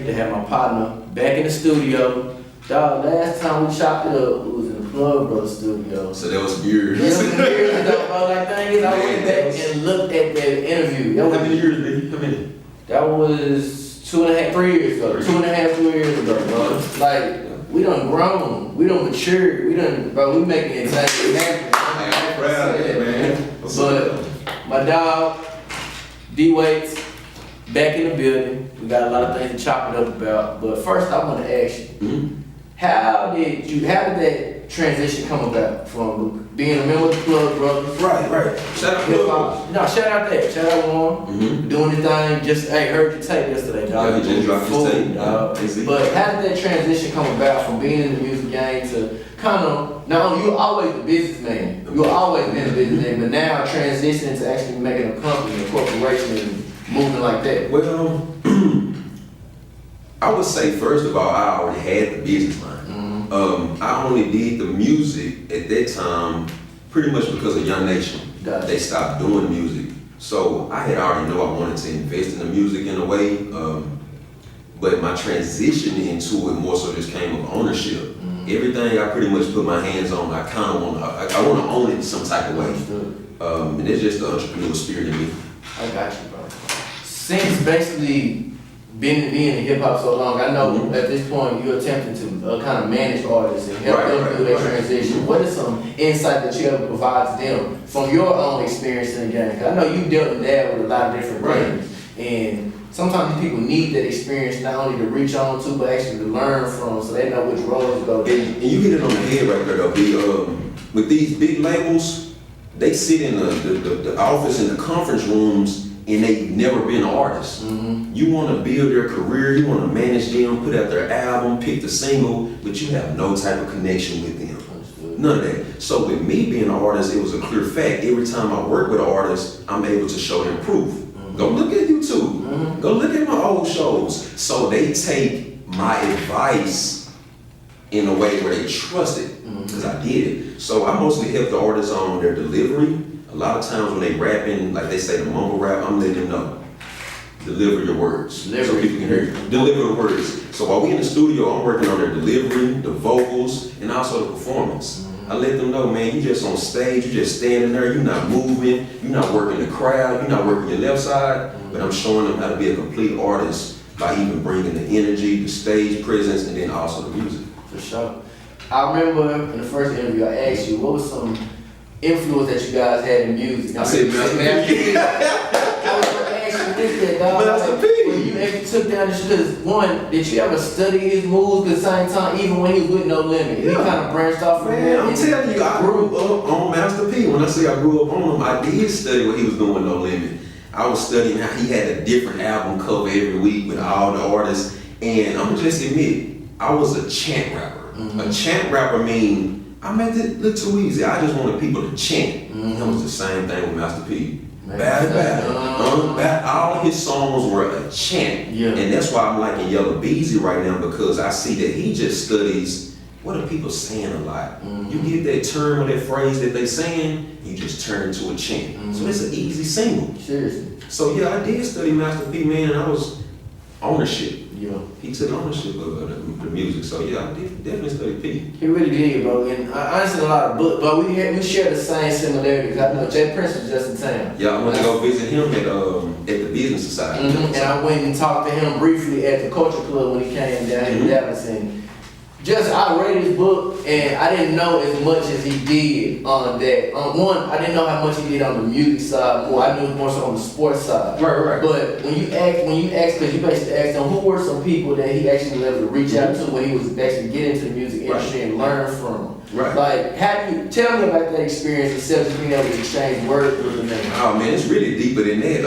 to have my partner back in the studio. Dog, last time we chopped it up, it was in the Plug Brothers studio. So that was years. Yeah, some years ago, bro. Like, thing is, I went back and looked at that interview. How many years, nigga? How many? That was 3 years ago. 2.5, 3 years ago, bro. Like, we done grown. We done matured. We done, bro, we making it exactly happen. I'm proud of that, man. But my dog, D-Waits, back in the building. We got a lot of things to chop it up about. But first, I want to ask you, how did that transition come about from being a member of the Plug Brothers? Right. Shout out Plug. No, shout out that. Shout out Warren. Doing the thing. Just, hey, heard your tape yesterday, dog. Yeah, he just dropped his tape. But how did that transition come about from being in the music game to kind of, now you were always a businessman. You were always been a businessman, but now transitioning to actually making a company, a corporation, and moving like that? Well, I would say first of all, I already had the business mind. I only did the music at that time pretty much because of Young Nation. Gotcha. They stopped doing music. So I had already know I wanted to invest in the music in a way, but my transition into it more so just came with ownership. Everything I pretty much put my hands on, I kind of want to own it some type of way. And it's just the entrepreneurial spirit in me. I got you, bro. Since basically being in hip hop so long, I know at this point you're attempting to kind of manage artists and help them through their transition. What is some insight that you ever provide to them from your own experience in the game? Because I know you dealt with that with a lot of different things, and sometimes people need that experience not only to reach on to, but actually to learn from, so they know which roles to go. And you hit it on the head right there, though. With these big labels, they sit in the office in the conference rooms, and they've never been artists. You want to build their career, you want to manage them, put out their album, pick the single, but you have no type of connection with them. None of that. So with me being an artist, it was a clear fact. Every time I work with an artist, I'm able to show them proof. Go look at YouTube. Go look at my old shows. So they take my advice in a way where they trust it, because I did it. So I mostly help the artists on their delivery. A lot of times when they rapping, like they say the mumble rap, I'm letting them know. Deliver your words. So people can hear you. Deliver the words. So while we in the studio, I'm working on their delivery, the vocals, and also the performance. I let them know, man, you just on stage, you just standing there, you're not moving, you're not working the crowd, you're not working your left side, but I'm showing them how to be a complete artist by even bringing the energy, the stage presence, and then also the music. For sure. I remember in the first interview I asked you, what was some influence that you guys had in music? I said, Master P. I was going to ask you this, dog. Master P. When you actually took down this, because one, did you ever study his moves at the same time, even when he was with No Limit? He kind of branched off from Man, I'm telling you, I grew up on Master P. When I say I grew up on him, I did study what he was doing with No Limit. I was studying how he had a different album cover every week with all the artists. And I'm gonna just admit, I was a chant rapper. A chant rapper mean, I made it look too easy. I just wanted people to chant. It was the same thing with Master P. Bad. All his songs were a chant. And that's why I'm liking Yellow Beezy right now, because I see that he just studies what are people saying a lot. You get that term or that phrase that they saying, you just turn into a chant. So it's an easy single. Seriously. So yeah, I did study Master P, man, and I was ownership. Yeah. He took ownership of the music. So yeah, I definitely studied P. He really did, bro. And honestly, a lot of books, but we share the same similarities. I know Jay Prince was just in town. Yeah, I went to go visit him at the Business Society. And I went and talked to him briefly at the Culture Club when he came down in Dallas. And I read his book, and I didn't know as much as he did on that. One, I didn't know how much he did on the music side. More, I knew more so on the sports side. Right. But when you asked, because you basically asked him, who were some people that he actually was able to reach out to when he was actually getting into the music industry and learn from? Right. Like, how do you tell me about that experience instead of being able to exchange words with the man? Oh man, it's really deeper than that.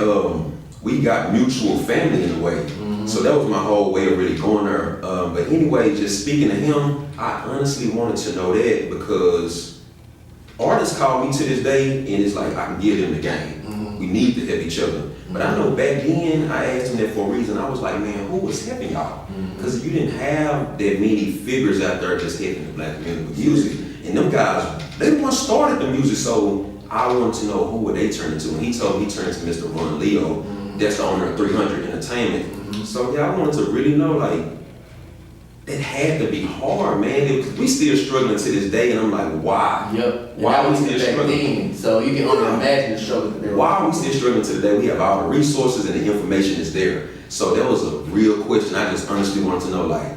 We got mutual family in a way. So that was my whole way of really going there. But anyway, just speaking to him, I honestly wanted to know that because artists call me to this day and it's like I can give them the game. We need to help each other. But I know back then, I asked him that for a reason. I was like, man, who was helping y'all? Because you didn't have that many figures out there just helping the black community with music. And them guys, they the ones started the music, so I wanted to know who would they turn into. And he told me he turned to Mr. Ron Leo, that's the owner of 300 Entertainment. So yeah, I wanted to really know, like, it had to be hard, man. We still struggling to this day, and I'm like, why? Yep. Why are we still struggling? So you can only imagine the struggle that Why are we still struggling to today? We have all the resources and the information is there. So that was a real question. I just honestly wanted to know, like,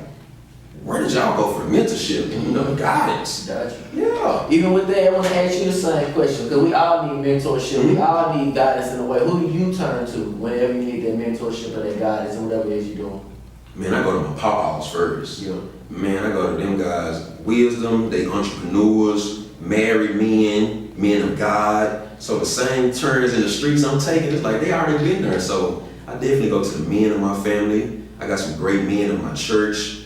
where did y'all go for mentorship and, guidance? Gotcha. Yeah. Even with that, I want to ask you the same question, because we all need mentorship. We all need guidance in a way. Who do you turn to whenever you need that mentorship or that guidance and whatever it is you're doing? Man, I go to my pop-outs first. Yeah. Man, I go to them guys. Wisdom, they entrepreneurs, married men of God. So the same turns in the streets I'm taking, it's like they already been there. So I definitely go to the men of my family. I got some great men in my church.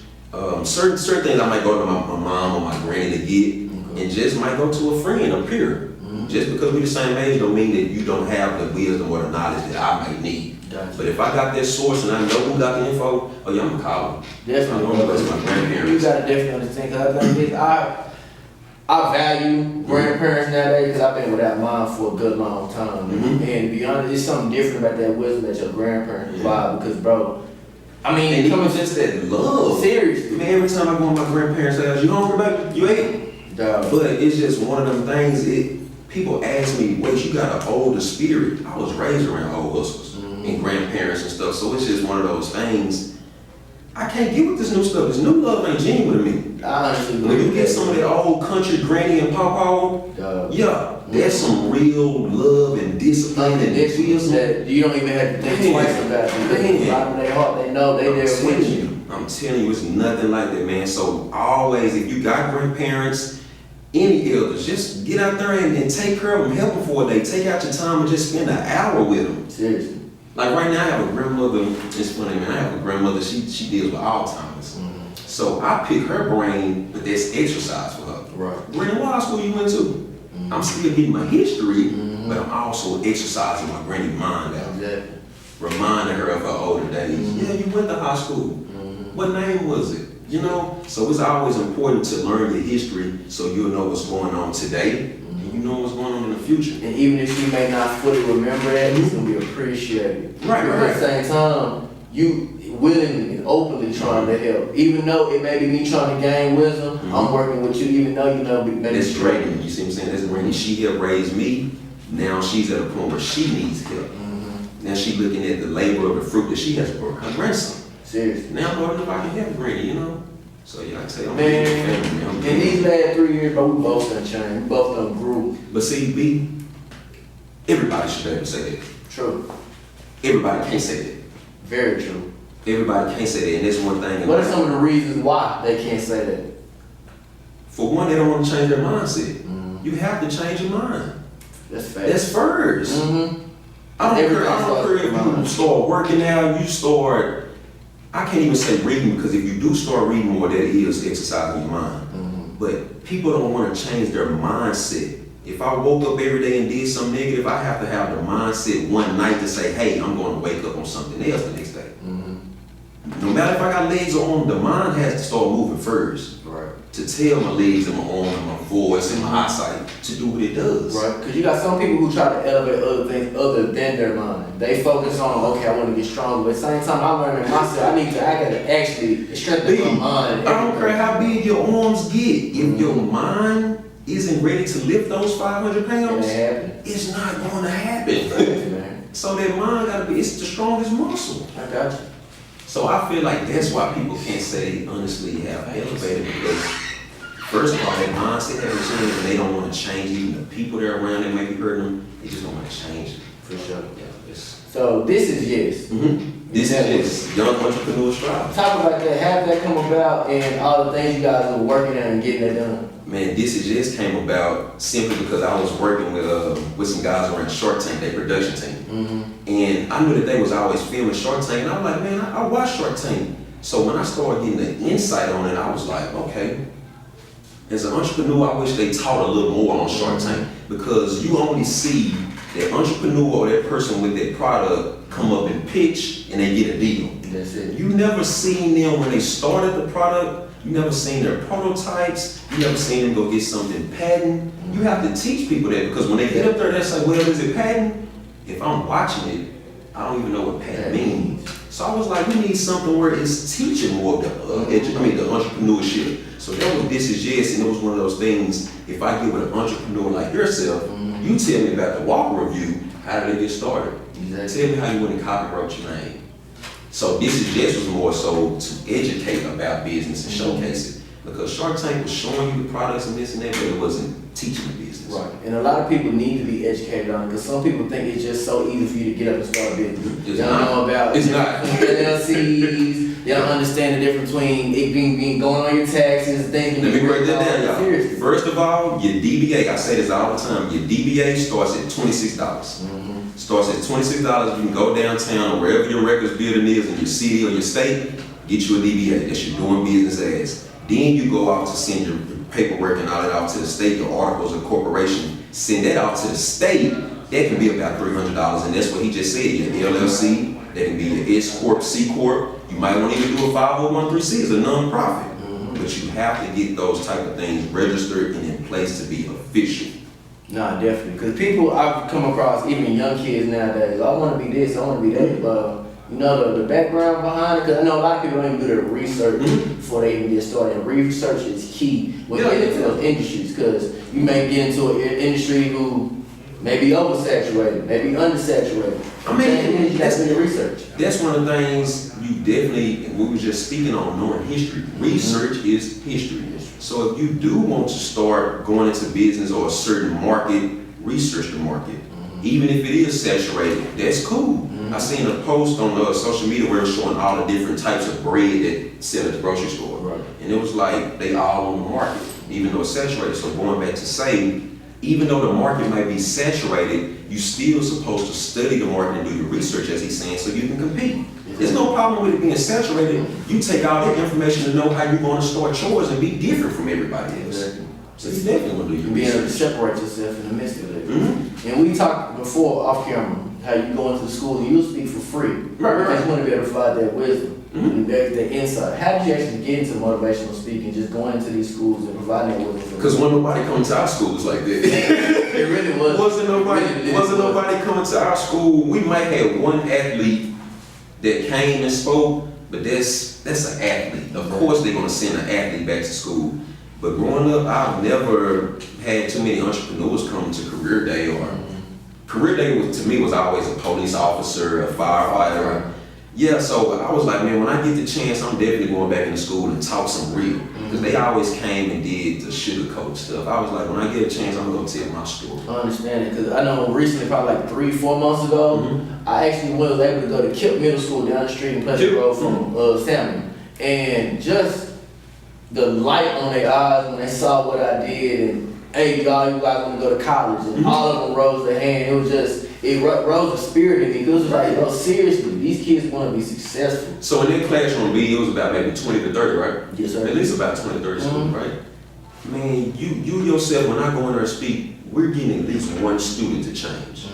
Certain things I might go to my mom or my granny to get, and just might go to a friend, a peer. Just because we the same age don't mean that you don't have the wisdom or the knowledge that I might need. Gotcha. But if I got that source and I know who got the info, oh yeah, I'm gonna call them. Definitely. I'm gonna go to my grandparents. You gotta definitely understand, because I value grandparents nowadays, because I've been without mine for a good long time. And to be honest, there's something different about that wisdom that your grandparents provide, because bro, I mean, And even just that love. seriously. Man, every time I go to my grandparents' house, you hungry, baby? You ate? Dog. But it's just one of them things, people ask me, wait, you got an older spirit. I was raised around old hustlers and grandparents and stuff, so it's just one of those things. I can't get with this new stuff. This new love ain't genuine to me. I honestly When you get some of that old country granny and pawpaw, yeah, that's some real love and discipline and wisdom. that you don't even have to think twice about it. Because out of their heart, they know they there with you. I'm telling you, it's nothing like that, man. So always, if you got grandparents, any elders, just get out there and take care of them, help them for a day. Take out your time and just spend an hour with them. Seriously. Like right now, I have a grandmother. It's funny, man. I have a grandmother. She deals with Alzheimer's. So I pick her brain, but that's exercise for her. Right. Granny, what high school you went to? I'm still getting my history, but I'm also exercising my granny mind out. Exactly. Reminding her of her older days. Yeah, you went to high school. What name was it? You know? So it's always important to learn your history so you'll know what's going on today and you know what's going on in the future. And even if you may not fully remember that, it's gonna be appreciated. Right. At the same time, you willingly and openly trying to help. Even though it may be me trying to gain wisdom, I'm working with you, even though you know maybe That's great. You see what I'm saying? That's Granny. She helped raise me. Now she's at a point where she needs help. Now she's looking at the labor of the fruit that she has brought her grandson. Seriously. Now I'm wondering if I can help Granny, you know? So yeah, I tell you, I'm Man, family, man. in these last 3 years, bro, we both done changed. We both done grew. But see, B, everybody should be able to say that. True. Everybody can't say that. Very true. Everybody can't say that, and that's one thing. What are some of the reasons why they can't say that? For one, they don't want to change their mindset. You have to change your mind. That's fact. That's first. I don't care if you start working out, you start, I can't even say reading, because if you do start reading more, that is exercising your mind. But people don't want to change their mindset. If I woke up every day and did something negative, I have to have the mindset one night to say, hey, I'm going to wake up on something else the next day. No matter if I got legs or arms, the mind has to start moving first. Right. To tell my legs and my arms and my voice and my eyesight to do what it does. Right. Because you got some people who try to elevate other things other than their mind. They focus on, okay, I want to get stronger. But at the same time, I'm learning myself, I got to actually strengthen my mind. I don't care how big your arms get. If your mind isn't ready to lift those 500 pounds, it's not going to happen. So that mind got to be, it's the strongest muscle. I got you. So I feel like that's why people can't say honestly have elevated, because first of all, that mindset hasn't changed and they don't want to change. Even the people that are around that might be hurting them, they just don't want to change it. For sure. Yeah, so this is yes. This is just young entrepreneur strive. Talk about that. How did that come about and all the things you guys are working on and getting that done? Man, this is just came about simply because I was working with some guys around Shark Tank, their production team. And I knew that they was always filming Shark Tank, and I was like, man, I watch Shark Tank. So when I started getting the insight on it, I was like, okay, as an entrepreneur, I wish they taught a little more on Shark Tank, because you only see that entrepreneur or that person with that product come up and pitch and they get a deal. That's it. You never seen them when they started the product. You never seen their prototypes. You never seen them go get something patent. You have to teach people that, because when they get up there, they say, well, is it patent? If I'm watching it, I don't even know what patent means. So I was like, we need something where it's teaching more of the entrepreneurship. So that was This Is Yes, and it was one of those things, if I get with an entrepreneur like yourself, you tell me about the Walker Review, how did it get started? Exactly. Tell me how you went and copywrote your name. So This Is Yes was more so to educate about business and showcase it. Because Shark Tank was showing you the products and this and that, but it wasn't teaching the business. Right. And a lot of people need to be educated on it, because some people think it's just so easy for you to get up and start a business. They don't know about LLCs, they don't understand the difference between it being going on your taxes, things. Let me break that down, y'all. First of all, your DBA, I say this all the time, your DBA starts at $26. Starts at $26, you can go downtown or wherever your records building is in your city or your state, get you a DBA, that's your doing business as. Then you go out to send your paperwork and all that out to the state, your articles of corporation, send that out to the state, that can be about $300, and that's what he just said, your LLC, that can be your S Corp, C Corp, you might want to even do a 501(c)(3), it's a non-profit, but you have to get those type of things registered and in place to be official. Nah, definitely, because people I've come across, even young kids nowadays, I want to be this, I want to be that, but you know the background behind it, because I know a lot of people don't even do their research before they even get started. And research is key when you get into those industries, because you may get into an industry who may be oversaturated, may be undersaturated. I mean, you got to do your research. That's one of the things you definitely, we were just speaking on, knowing history. Research is history. So if you do want to start going into business or a certain market, research the market. Even if it is saturated, that's cool. I seen a post on social media where it was showing all the different types of bread that sell at the grocery store. Right. And it was like, they all on the market, even though it's saturated. So going back to say, even though the market might be saturated, you still supposed to study the market and do your research, as he's saying, so you can compete. There's no problem with it being saturated. You take all that information to know how you're going to start yours and be different from everybody else. Exactly. So you definitely want to do your being research. able to separate yourself in the midst of it. And we talked before off camera how you go into the school and you'll speak for free. Right. Because you want to be able to provide that wisdom and that insight. How did you actually get into motivational speaking, just going into these schools and providing that wisdom? Because when nobody comes to our schools like that. It really was. Wasn't nobody coming to our school. We might have one athlete that came and spoke, but that's an athlete. Of course they're going to send an athlete back to school. But growing up, I've never had too many entrepreneurs come to career day. Or career day to me was always a police officer, a firefighter. Yeah, so I was like, man, when I get the chance, I'm definitely going back into school and talk some real. Because they always came and did the sugarcoat stuff. I was like, when I get a chance, I'm going to tell my story. I understand it, because I know recently, probably like 3-4 months ago, I actually was able to go to Kip Middle School down the street in Pleasant Road from Salmon. And just the light on their eyes when they saw what I did, and hey, y'all, you guys want to go to college, and all of them rose their hand. It was just, it rose the spirit in me. It was like, yo, seriously, these kids want to be successful. So in that classroom, it was about maybe 20 to 30, right? Yes, sir. At least about 20 to 30 students, right? Man, you yourself, when I go in there and speak, we're getting at least one student to change.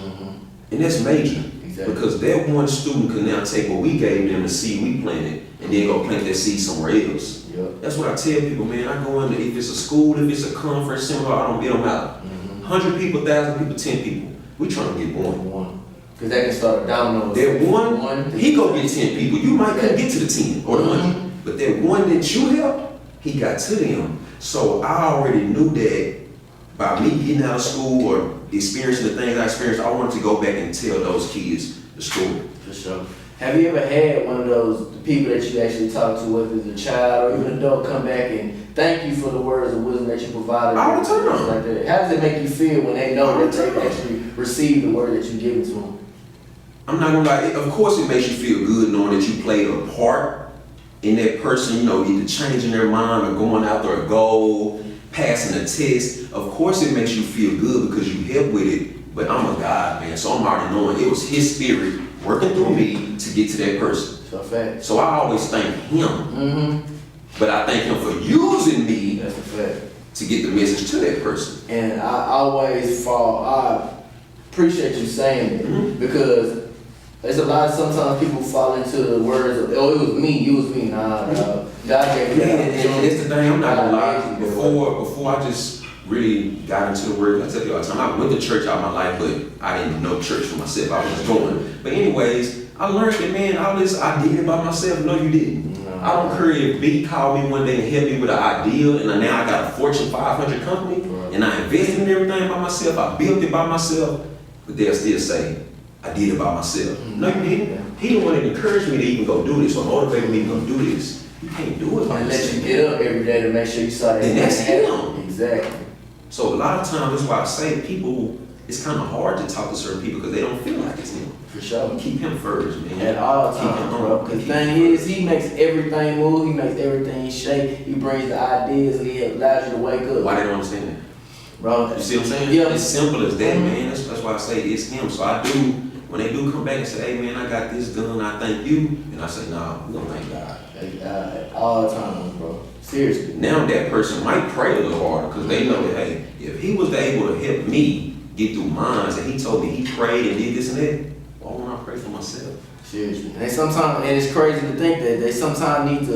And that's major. Exactly. Because that one student could now take what we gave them, the seed we planted, and then go plant that seed somewhere else. Yep. That's what I tell people, man. I go into, if it's a school, if it's a conference, seminar, I don't get them out. 100 people, 1,000 people, 10 people. We trying to get one. Because that can start a domino. That one, he go get 10 people. You might couldn't get to the 10 or the 100. But that one that you helped, he got to them. So I already knew that by me getting out of school or experiencing the things I experienced, I wanted to go back and tell those kids the story. For sure. Have you ever had one of those people that you actually talk to, whether it's a child or even an adult, come back and thank you for the words of wisdom that you provided? All the time. Like that. How does it make you feel when they know that they actually receive the word that you give to them? I'm not gonna lie, of course it makes you feel good knowing that you played a part in that person, you know, either changing their mind or going after a goal, passing a test. Of course it makes you feel good because you helped with it, but I'm a God, man, so I'm already knowing it was his spirit working through me to get to that person. So fact. So I always thank him, but I thank him for using me. That's a fact. To get the message to that person. And I appreciate you saying it, because there's a lot of, sometimes people fall into the words of, oh, it was me, you was me. Nah, God gave me that. And that's the thing, I'm not gonna lie, before I just really got into the word, I tell you all the time, I went to church all my life, but I didn't know church for myself, I was just going. But anyways, I learned that, man, all this, I did it by myself. No, you didn't. I don't care if B called me one day and helped me with an idea, and now I got a Fortune 500 company, and I invested in everything by myself. I built it by myself, but they'll still say, I did it by myself. No, you didn't. He the one that encouraged me to even go do this, or motivated me to go do this. You can't do it by and yourself. let you get up every day to make sure you saw that. And that's him. Exactly. So a lot of times, that's why I say people, it's kind of hard to talk to certain people because they don't feel like it's him. For sure. Keep him first, man. At all Keep him times, humble. bro. Because the thing is, he makes everything move, he makes everything shake, he brings the ideas, and he allows you to wake up. Why they don't understand that? Bro, You see what I'm saying? Yeah. It's simple as that, man. That's why I say it's him. So I do, when they do come back and say, hey, man, I got this done, I thank you. And I say, nah, we're going to thank God. At all times, bro. Seriously. Now that person might pray a little harder because they know that, hey, if he was able to help me get through mine and he told me he prayed and did this and that, why won't I pray for myself? Seriously. And they sometimes, and it's crazy to think that they sometimes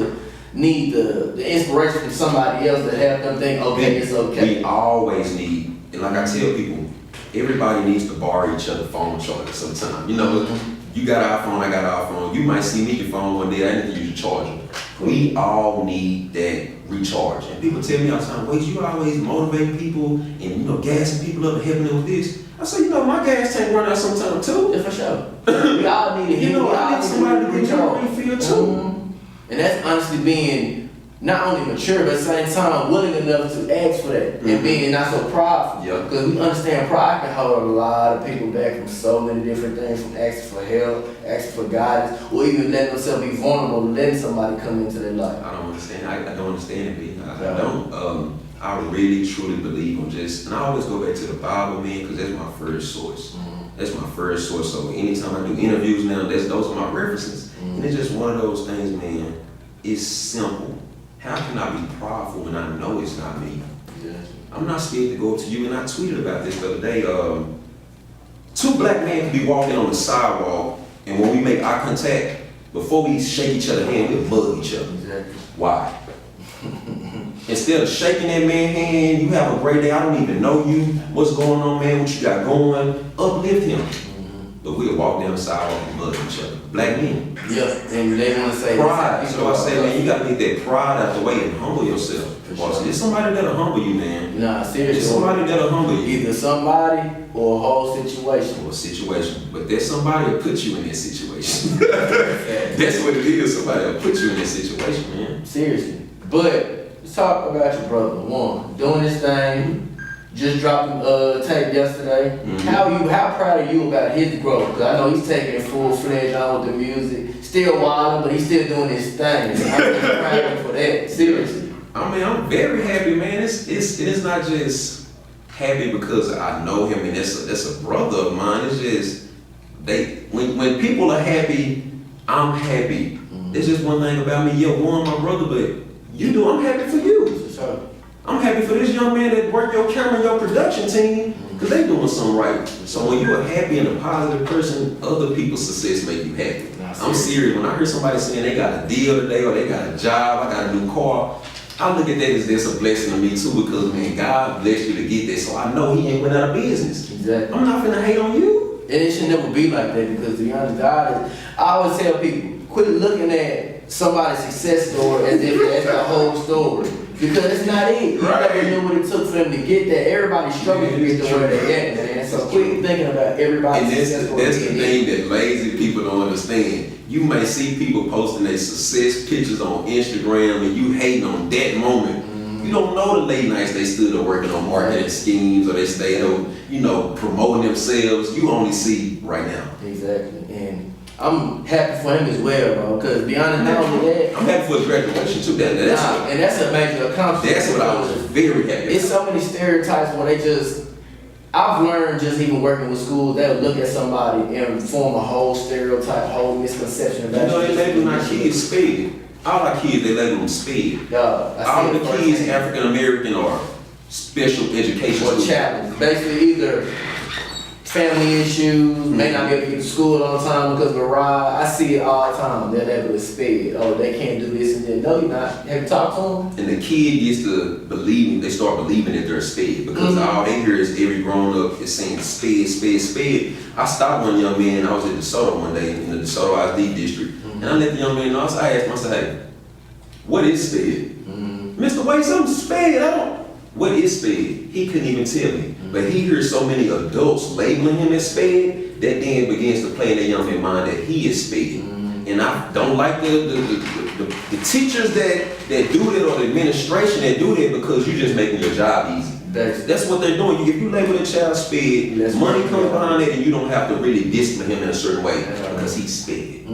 need the inspiration from somebody else to help them think, okay, it's okay. We always need, and like I tell people, everybody needs to borrow each other's phone charger sometime. You know, you got an iPhone, I got an iPhone. You might see me your phone one day, I need to use your charger. We all need that recharge. And people tell me all the time, wait, you always motivating people and, you know, gassing people up and helping them with this. I say, you know, my gas tank run out sometime too. Yeah, for sure. We all need a You know, I need somebody to get your recharge. refill too. And that's honestly being not only mature, but at the same time willing enough to ask for that and being not so prideful. Yeah. Because we understand pride can hold a lot of people back from so many different things, from asking for help, asking for guidance, or even letting themselves be vulnerable, letting somebody come into their life. I don't understand. I don't understand it, B. I don't. I really, truly believe on just, and I always go back to the Bible, man, because that's my first source. That's my first source. So anytime I do interviews now, those are my references. And it's just one of those things, man. It's simple. How can I be prideful when I know it's not me? Yeah. I'm not scared to go up to you, and I tweeted about this the other day. Two black men can be walking on the sidewalk, and when we make eye contact, before we shake each other's hand, we'll bug each other. Exactly. Why? Instead of shaking that man's hand, you have a great day, I don't even know you, what's going on, man, what you got going, uplift him. But we'll walk down the sidewalk and bug each other. Black men. Yeah, and they want to say Pride. So I say, man, you gotta get that pride out the way and humble yourself. For sure. There's somebody that'll humble you, man. Nah, seriously. There's somebody that'll humble you. Either somebody or a whole situation. Or a situation. But there's somebody that'll put you in that situation. That's what it is. Somebody will put you in that situation, man. Seriously. But let's talk about your brother. One, doing this thing, just dropping tape yesterday. How proud are you about his growth? Because I know he's taking it full-fledged on with the music. Still wilding, but he's still doing his thing. So I'm just proud of him for that. Seriously. I mean, I'm very happy, man. It is not just happy because I know him and that's a brother of mine. It's just when people are happy, I'm happy. There's just one thing about me. Yeah, one, my brother, but I'm happy for you. For sure. I'm happy for this young man that worked your camera and your production team because they doing something right. So when you're a happy and a positive person, other people's success make you happy. I'm serious. When I hear somebody saying they got a deal today or they got a job, I got a new car, I look at that as that's a blessing to me too because, man, God blessed you to get that. So I know he ain't went out of business. Exactly. I'm not finna hate on you. And it should never be like that because, to be honest, God is, I always tell people, quit looking at somebody's success story as if that's the whole story. Because it's not it. You never knew what it took for them to get there. Everybody struggled to get to where they at, man. So quit thinking about everybody's success story. That's the thing that lazy people don't understand. You may see people posting their success pictures on Instagram and you hating on that moment. You don't know the late nights they stood up working on marketing schemes or they stayed up, promoting themselves. You only see right now. Exactly. And I'm happy for him as well, bro. Because to be honest, not only that, I'm happy for his graduation too. and that's a major accomplishment. That's what I was very happy. It's so many stereotypes where I've learned just even working with schools, they'll look at somebody and form a whole stereotype, whole misconception about they label our kids sped. All our kids, they label them sped. All the kids, African American or special education or challenge. Basically, either family issues, may not be able to get to school on time because of a ride. I see it all the time. They're able to sped. Oh, they can't do this and that. No, you're not. Have you talked to them? And the kid gets to believing, they start believing that they're sped because all they hear is every grown up is saying sped, sped, sped. I stopped one young man, I was at DeSoto one day in the DeSoto ISD district, and I let the young man know, I asked him, I said, hey, what is sped? Mr. Wade, something's sped, what is sped? He couldn't even tell me. But he hears so many adults labeling him as sped, that then begins to play in that young man's mind that he is sped. And I don't like the teachers that do that or the administration that do that because you're just making your job easy. That's what they're doing. If you label a child sped, money comes behind it and you don't have to really discipline him in a certain way because he's sped.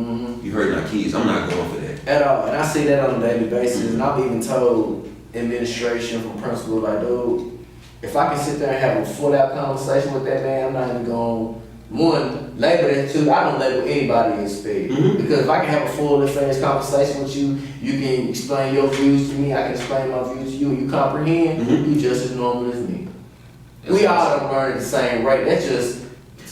You heard my kids, I'm not going for that. At all. And I see that on a daily basis. And I've even told administration from principal, like, dude, if I can sit there and have a full-out conversation with that man, I'm not even going to, one, label that. Two, I don't label anybody as sped. Because if I can have a full and fair conversation with you, you can explain your views to me, I can explain my views to you, and you comprehend, you just as normal as me. We all don't learn at the same rate.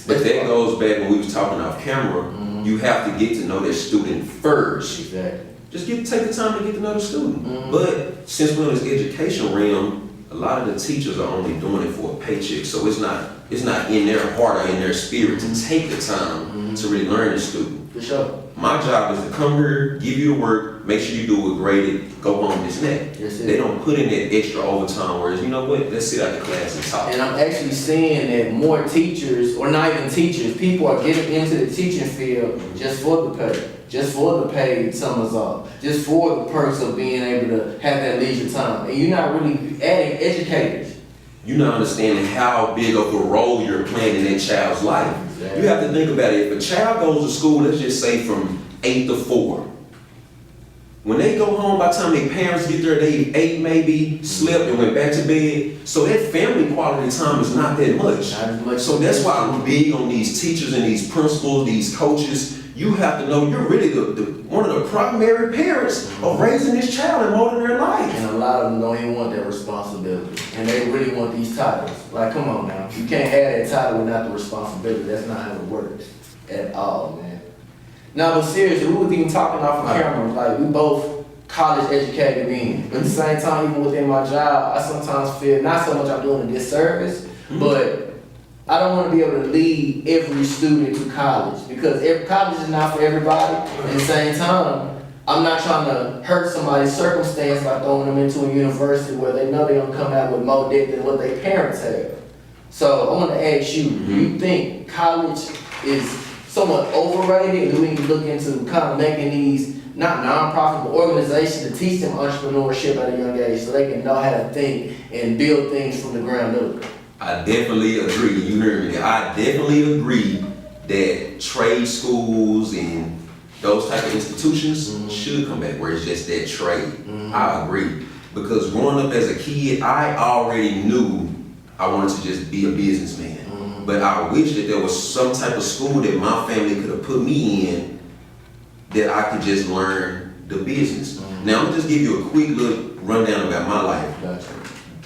But that goes back when we was talking off camera, you have to get to know that student first. Exactly. Just take the time to get to know the student. But since we're in this education realm, a lot of the teachers are only doing it for a paycheck. So it's not in their heart or in their spirit to take the time to really learn the student. For sure. My job is to come here, give you the work, make sure you do it graded, go home, this and that. They don't put in that extra overtime, whereas, you know what, let's sit out the class and talk. And I'm actually seeing that more teachers, or not even teachers, people are getting into the teaching field just for the pay. Just for the paid summers off, just for the perks of being able to have that leisure time. And you're not really adding educators. You're not understanding how big of a role you're playing in that child's life. Exactly. You have to think about it. If a child goes to school, let's just say from 8 to 4. When they go home, by the time their parents get there, they ate maybe, slept, and went back to bed. So that family quality time is not that much. Not as much. So that's why I'm big on these teachers and these principals, these coaches. You have to know you're really one of the primary parents of raising this child and molding their life. And a lot of them don't even want that responsibility. And they really want these titles. Like, come on now. You can't have that title without the responsibility. That's not how it works at all, man. No, but seriously, we were even talking off of camera. Like, we both college educated men. But at the same time, even within my job, I sometimes feel not so much I'm doing a disservice, but I don't want to be able to lead every student to college because college is not for everybody. At the same time, I'm not trying to hurt somebody's circumstance by throwing them into a university where they know they're going to come out with more debt than what their parents have. So I want to ask you, do you think college is somewhat overrated? Do we need to look into kind of making these, not nonprofit, but organizations to teach them entrepreneurship at a young age so they can know how to think and build things from the ground up? I definitely agree. You heard me. I definitely agree that trade schools and those type of institutions should come back where it's just that trade. I agree. Because growing up as a kid, I already knew I wanted to just be a businessman. But I wish that there was some type of school that my family could have put me in that I could just learn the business. Now, I'm going to just give you a quick little rundown about my life. Gotcha.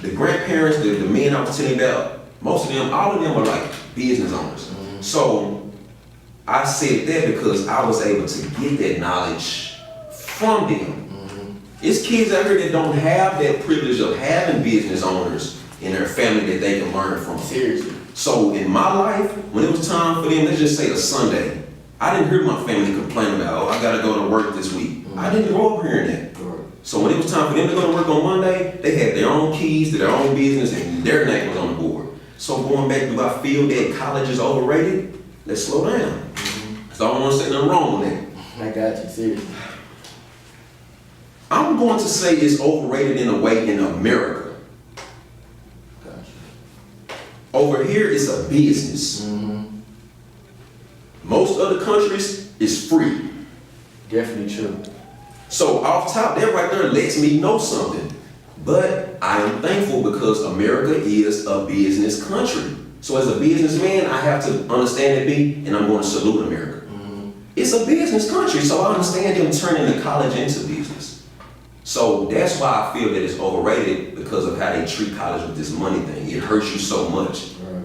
The grandparents, the men I was telling you about, most of them, all of them are like business owners. So I said that because I was able to get that knowledge from them. It's kids out here that don't have that privilege of having business owners in their family that they can learn from. Seriously. So in my life, when it was time for them, let's just say a Sunday, I didn't hear my family complain about, oh, I gotta go to work this week. I didn't grow up hearing that. So when it was time for them to go to work on Monday, they had their own keys to their own business and their name was on the board. So going back, do I feel that college is overrated? Let's slow down. So I don't want to say nothing wrong with that. I got you, seriously. I'm going to say it's overrated in a way in America. Gotcha. Over here, it's a business. Most other countries, it's free. Definitely true. So off top, that right there lets me know something. But I am thankful because America is a business country. So as a businessman, I have to understand that and I'm going to salute America. It's a business country, so I understand them turning the college into business. So that's why I feel that it's overrated because of how they treat college with this money thing. It hurts you so much. Right.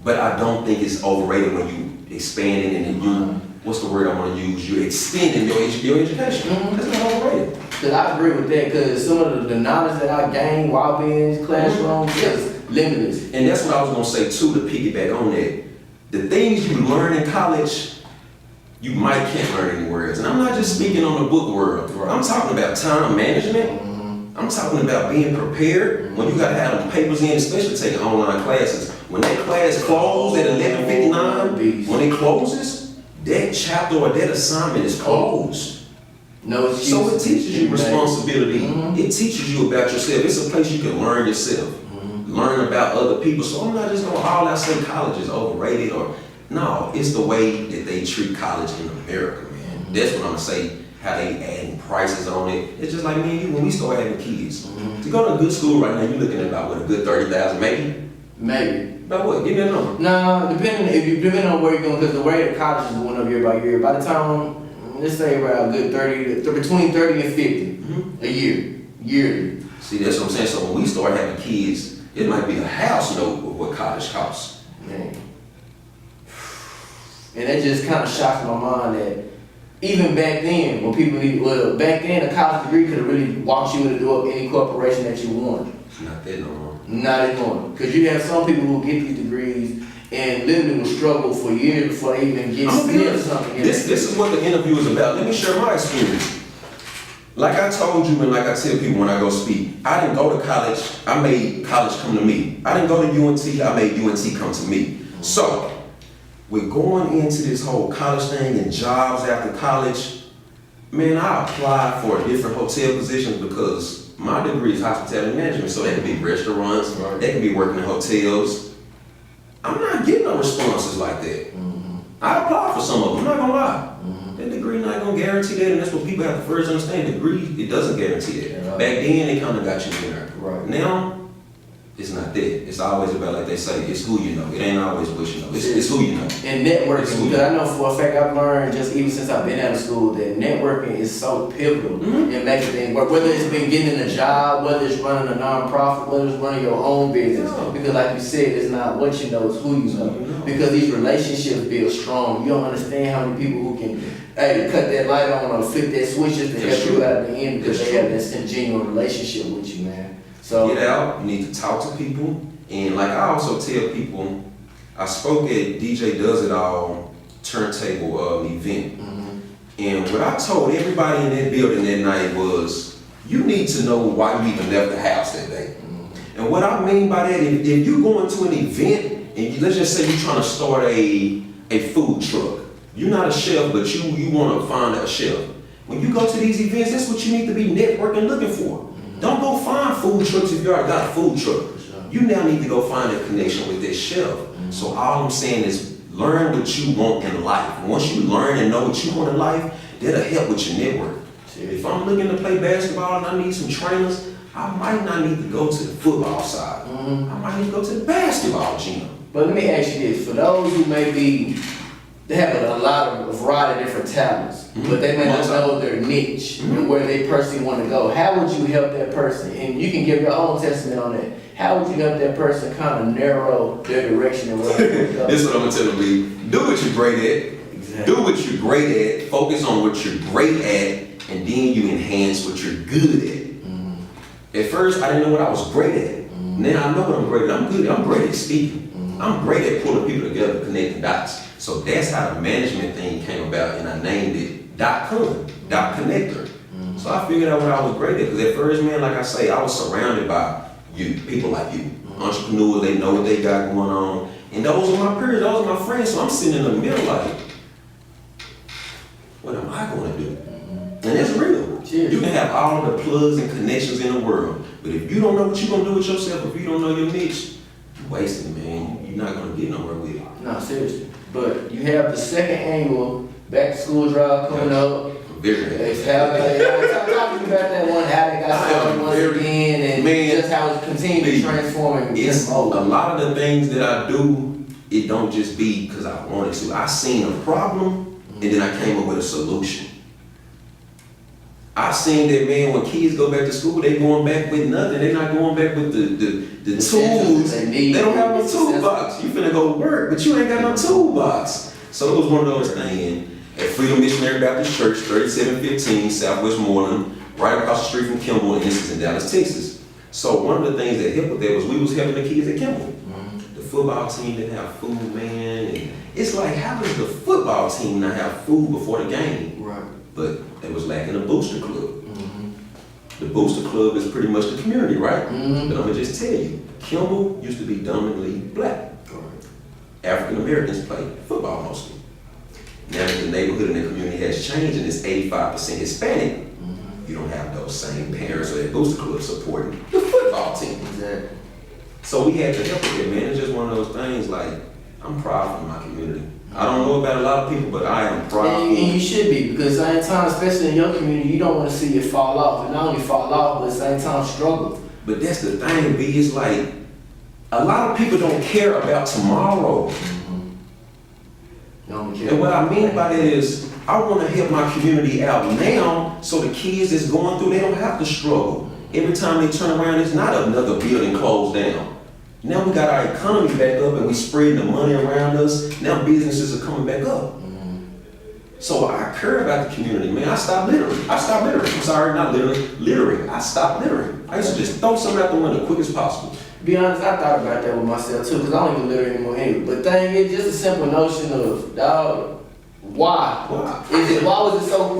but I don't think it's overrated when you expand it and then you, what's the word I want to use? You're extending your education. That's not overrated. Cause I agree with that, cause some of the knowledge that I gained while being in this classroom is limitless. And that's what I was gonna say too, to piggyback on that. The things you learn in college, you might can't learn anywhere else. And I'm not just speaking on the book world. Right. I'm talking about time management. I'm talking about being prepared when you gotta have them papers in, especially taking online classes. When that class closed at 11:59, when it closes, that chapter or that assignment is closed. No excuse. So it teaches you responsibility. It teaches you about yourself. It's a place you can learn yourself, learn about other people. So I'm not just gonna all I say college is overrated or no. It's the way that they treat college in America, man. That's what I'm gonna say. How they adding prices on it. It's just like me and you when we start having kids. To go to a good school right now, you're looking at about what, a good 30,000 maybe. Maybe. About what? Give me a number. Nah, depending on where you're going, because the rate of college is going up year by year. By the time, let's say around a good 30, between 30 and 50 a year, yearly. See, that's what I'm saying. So when we start having kids, it might be a house note of what college costs. Man. And that just kind of shocks my mind that even back then, when people back then a college degree could have really walked you in the door of any corporation that you wanted. It's not that no more. Not anymore. Because you have some people who get these degrees and literally will struggle for years before they even get something. This is what the interview is about. Let me share my experience. Like I told you and like I tell people when I go speak, I didn't go to college, I made college come to me. I didn't go to UNT, I made UNT come to me. So, with going into this whole college thing and jobs after college, man, I applied for different hotel positions because my degree is hospitality management, so that could be restaurants, that could be working in hotels. I'm not getting no responses like that. I applied for some of them, I'm not gonna lie. That degree not gonna guarantee that, and that's what people have to first understand. Degree, it doesn't guarantee that. Yeah. Back then, they kind of got you in there. Right. Now, it's not that. It's always about, like they say, it's who you know. It ain't always what you know. It's who you know. And networking, because I know for a fact I've learned just even since I've been out of school that networking is so pivotal in making things work. Whether it's been getting a job, whether it's running a nonprofit, whether it's running your own business. Because like you said, it's not what you know, it's who you know. Because these relationships build strong. You don't understand how many people who can cut that light on or flip that switch just to help you out at the end because they have that genuine relationship with you, man. So get out, you need to talk to people. And like I also tell people, I spoke at DJ Does It All turntable event. And what I told everybody in that building that night was, you need to know why you even left the house that day. And what I mean by that, if you go into an event and let's just say you're trying to start a food truck. You're not a chef, but you want to find a chef. When you go to these events, that's what you need to be networking looking for. Don't go find food trucks if you already got a food truck. You now need to go find a connection with that chef. So all I'm saying is learn what you want in life. Once you learn and know what you want in life, that'll help with your network. If I'm looking to play basketball and I need some trainers, I might not need to go to the football side. I might need to go to the basketball gym. But let me ask you this, for those who may be, they have a lot of a variety of different talents, but they may not know their niche and where they personally want to go. How would you help that person? And you can give your own testament on that. How would you help that person kind of narrow their direction and where they want to go? This is what I'm gonna tell them, B. Do what you're great at. Exactly. Do what you're great at. Focus on what you're great at, and then you enhance what you're good at. At first, I didn't know what I was great at. Now I know what I'm great at. I'm good. I'm great at speaking. I'm great at pulling people together, connecting dots. So that's how the management thing came about, and I named it Dot Connector. So I figured out what I was great at. Because at first, man, like I say, I was surrounded by people like you. Entrepreneurs, they know what they got going on. And those are my peers, those are my friends. So I'm sitting in the middle like, what am I going to do? And that's real. Cheers. You can have all the plugs and connections in the world. But if you don't know what you're going to do with yourself, if you don't know your niche, you're wasting, man. You're not going to get nowhere with it. No, seriously. But you have the second annual back to school drive coming up. Very Talk to me about that one, how they got started once again, and just how it's continuing to transform. It's a lot of the things that I do, it don't just be because I wanted to. I seen a problem, and then I came up with a solution. I seen that, man, when kids go back to school, they going back with nothing. They not going back with the tools. They don't have no toolbox. You finna go to work, but you ain't got no toolbox. So it was one of those things. At Freedom Missionary Baptist Church, 3715 Southwest Moreland, right across the street from Kimball, and this is in Dallas, Texas. So one of the things that helped with that was we was helping the kids at Kimball. The football team didn't have food, man. And it's like, how does the football team not have food before the game? Right. But they was lacking a booster club. The booster club is pretty much the community, right? But I'm gonna just tell you, Kimball used to be dominantly black. African Americans play football mostly. Now that the neighborhood and the community has changed and it's 85% Hispanic, you don't have those same parents or that booster club supporting the football team. Exactly. So we had to help with it, man. It's just one of those things, like, I'm proud for my community. I don't know about a lot of people, but I am proud. And you should be, because at the same time, especially in your community, you don't want to see it fall off. And not only fall off, but at the same time struggle. But that's the thing, B, it's like, a lot of people don't care about tomorrow. And what I mean by that is, I want to help my community out now so the kids that's going through, they don't have to struggle. Every time they turn around, it's not another building closed down. Now we got our economy back up and we spreading the money around us. Now businesses are coming back up. So I care about the community, man. I stopped littering. I'm sorry, not littering. I stopped littering. I used to just throw something out the window quick as possible. Be honest, I thought about that with myself too, because I don't even litter anymore anyway. But thing is, just a simple notion of, dog, why? Why was it so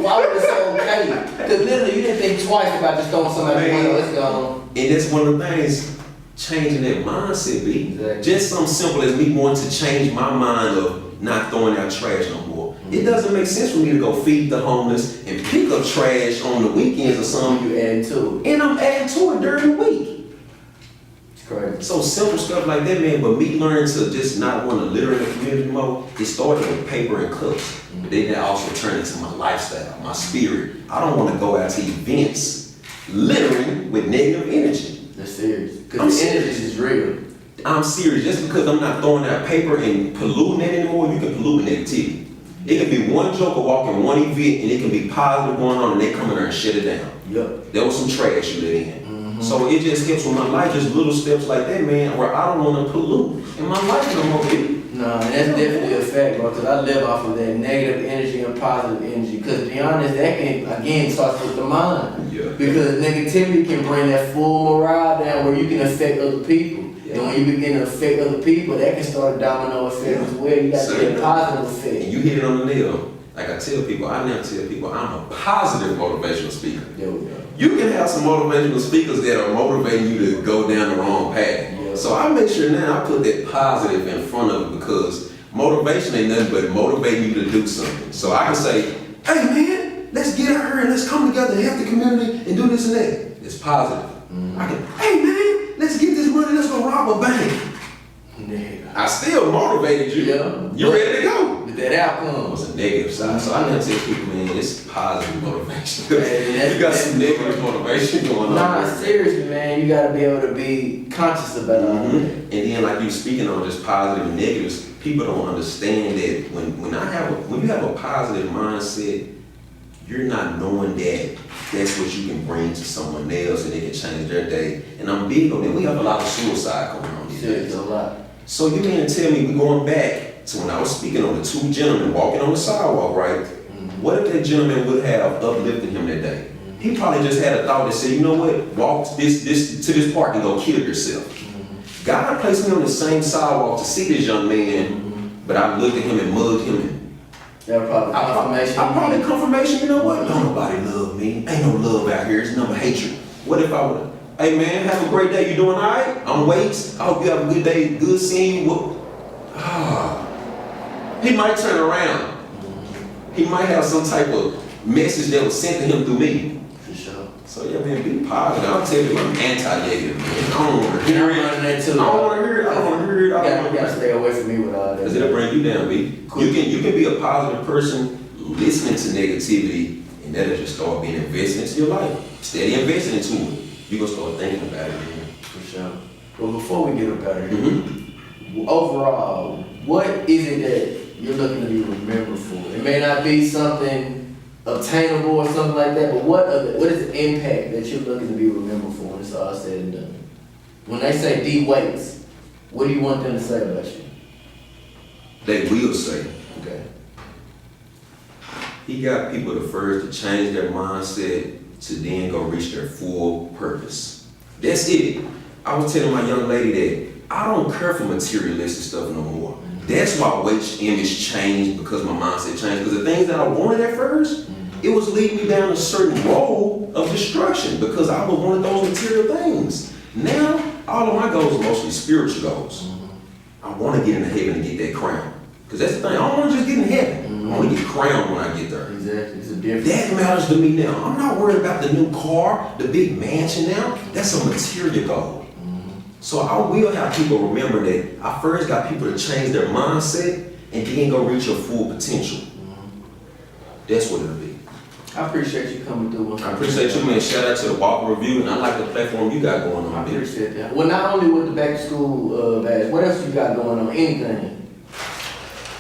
okay? Because literally, you didn't think twice about just throwing something out the window. Let's go. And that's one of the things, changing that mindset, B. Exactly. Just something simple as me wanting to change my mind of not throwing out trash no more. It doesn't make sense for me to go feed the homeless and pick up trash on the weekends or something. You add to it. And I'm adding to it during the week. It's crazy. So simple stuff like that, man. But me learning to just not want to litter in the community more, it started with paper and cups. But then that also turned into my lifestyle, my spirit. I don't want to go out to events littering with negative energy. That's serious. Because the energy is real. I'm serious. Just because I'm not throwing out paper and polluting it anymore, you can pollute with negativity. It can be one joker walking one event and it can be positive going on and they come in there and shut it down. Yep. There was some trash you let in. So it just helps with my life, just little steps like that, man, where I don't want to pollute in my life no more, baby. No, and that's definitely a fact, bro, because I live off of that negative energy and positive energy. Because to be honest, that can, again, starts with the mind. Yeah. Because negativity can bring that full morale down where you can affect other people. Yeah. And when you begin to affect other people, that can start a domino effect as well. You got to get a positive effect. And you hit it on the nail. Like I tell people, I never tell people I'm a positive motivational speaker. There we go. You can have some motivational speakers that are motivating you to go down the wrong path. Yeah. So I make sure now I put that positive in front of it because motivation ain't nothing but motivating you to do something. So I can say, hey man, let's get out here and let's come together and help the community and do this and that. It's positive. I can, hey man, let's get this money, let's go rob a bank. Yeah. I still motivated you. Yeah. You ready to go? But that outcome Was a negative side. So I never tell people, man, it's positive motivation. Man, you got some negative motivation going on. Nah, seriously, man, you gotta be able to be conscious about all that. And then, like you speaking on just positive and negatives, people don't understand that when you have a positive mindset, you're not knowing that that's what you can bring to someone else and it can change their day. And I'm big on that. We have a lot of suicide going on these days. A lot. So you mean to tell me we're going back to when I was speaking on the two gentlemen walking on the sidewalk, right? What if that gentleman would have uplifted him that day? He probably just had a thought that said, you know what, walk to this park and go kill yourself. God placed me on the same sidewalk to see this young man, but I looked at him and mugged him. That was probably confirmation. I probably confirmation, you know what? Don't nobody love me. Ain't no love out here. It's nothing but hatred. What if I would, hey man, have a great day. You doing all right? I'm Waits. I hope you have a good day. Good seeing you. He might turn around. He might have some type of message that was sent to him through me. For sure. So yeah, man, be positive. I'll tell you, I'm anti-negative, man. I don't want to hear it. That too. I don't want to hear it. I don't want to hear it. You gotta stay away from me with all that. Because it'll bring you down, B. Cool. You can be a positive person listening to negativity, and that'll just start being invested into your life. Steady investing into it. You're gonna start thinking about it, man. For sure. Well, before we get up out of here, overall, what is it that you're looking to be remembered for? It may not be something obtainable or something like that, but what is the impact that you're looking to be remembered for when it's all said and done? When they say D Waits, what do you want them to say about you? They will say, Okay. he got people the first to change their mindset to then go reach their full purpose. That's it. I was telling my young lady that I don't care for materialistic stuff no more. That's why Wait's image changed, because my mindset changed. Because the things that I wanted at first, it was leading me down a certain road of destruction because I was one of those material things. Now, all of my goals are mostly spiritual goals. I want to get into heaven and get that crown. Because that's the thing, I don't want to just get in heaven. I want to get crowned when I get there. Exactly, it's a difference. That matters to me now. I'm not worried about the new car, the big mansion now. That's a material goal. So I will have people remember that I first got people to change their mindset and then go reach your full potential. That's what it'll be. I appreciate you coming through. I appreciate you, man. Shout out to the Walker Review, and I like the platform you got going on. I appreciate that. Well, not only with the back to school bash, what else you got going on? Anything?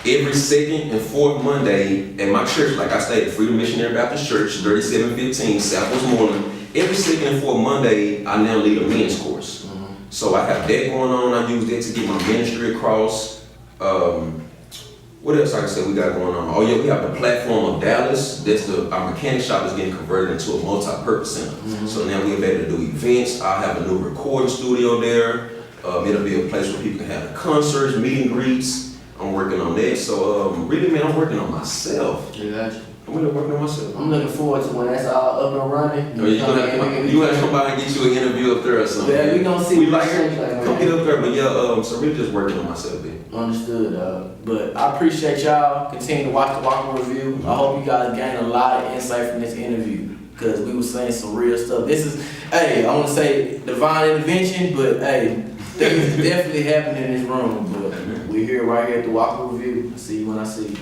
Every second and fourth Monday at my church, like I stated, Freedom Missionary Baptist Church, 3715 Southwest Moreland. Every second and fourth Monday, I now lead a men's course. So I have that going on. I use that to get my ministry across. What else I can say we got going on? Oh yeah, we have the platform of Dallas. That's our mechanic shop is getting converted into a multi-purpose center. So now we'll be able to do events. I have a new recording studio there. It'll be a place where people can have concerts, meet and greets. I'm working on that. So really, man, I'm working on myself. Gotcha. I'm really working on myself. I'm looking forward to when that's all up and running. You want to come by and get you an interview up there or something? Yeah, we gonna see. We like it. Come get up there, but yeah, so really just working on myself, man. Understood, but I appreciate y'all. Continue to watch the Walker Review. I hope you guys gain a lot of insight from this interview, because we were saying some real stuff. This is, hey, I want to say divine intervention, but hey, things definitely happening in this room. But we're here right here at the Walker Review. See you when I see you.